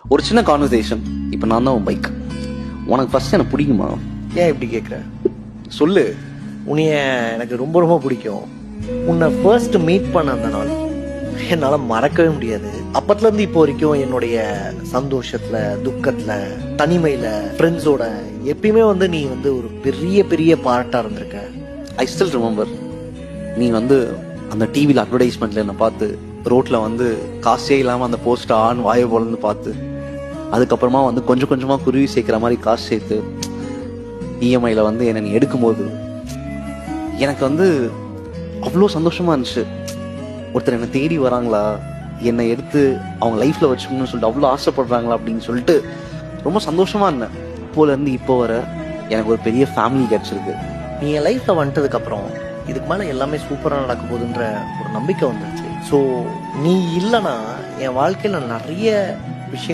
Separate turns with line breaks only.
ஒரு சின்ன கான்வர்சேஷன். இப்போ நான் தான் உன் பைக். உனக்கு ஃபர்ஸ்ட் எனக்கு பிடிக்குமா?
ஏன் இப்படி கேட்குற?
சொல்லு.
உன்னைய எனக்கு ரொம்ப ரொம்ப பிடிக்கும். உன்னை ஃபர்ஸ்ட் மீட் பண்ண அந்த நாள் என்னால் மறக்கவே முடியாது. அப்பத்துலேருந்து இப்போ வரைக்கும் என்னுடைய சந்தோஷத்தில், துக்கத்தில், தனிமையில், ஃப்ரெண்ட்ஸோட எப்பயுமே நீ ஒரு பெரிய பெரிய பார்ட்டாக இருந்திருக்க.
I still remember. நீ அந்த டிவியில் அட்வர்டைஸ்மெண்ட்டில் என்னை பார்த்து ரோட்டில் காசே இல்லாமல் அந்த போஸ்ட்டை ஆன் வாயை போலந்து பார்த்து அதுக்கப்புறமா கொஞ்சம் கொஞ்சமாக குருவி சேர்க்குற மாதிரி காசு சேர்த்து இஎம்ஐயில் என்னை நீ எடுக்கும்போது எனக்கு அவ்வளோ சந்தோஷமாக இருந்துச்சு. ஒருத்தர் என்னை தேடி வராங்களா, என்னை எடுத்து அவங்க லைஃப்பில் வச்சுக்கணும்னு சொல்லிட்டு அவ்வளோ ஆசைப்படுறாங்களா அப்படின்னு சொல்லிட்டு ரொம்ப சந்தோஷமாக இருந்தேன். அப்போலேருந்து இப்போ வர எனக்கு ஒரு பெரிய ஃபேமிலி கிடச்சிருக்கு.
நீ என் லைஃப்பில் வந்துட்டதுக்கப்புறம் இதுக்கு மேலே எல்லாமே சூப்பராக நடக்க போகுதுன்ற ஒரு நம்பிக்கை வந்துருச்சு. ஸோ நீ இல்லைன்னா என் வாழ்க்கையில் நிறைய விஷயங்கள்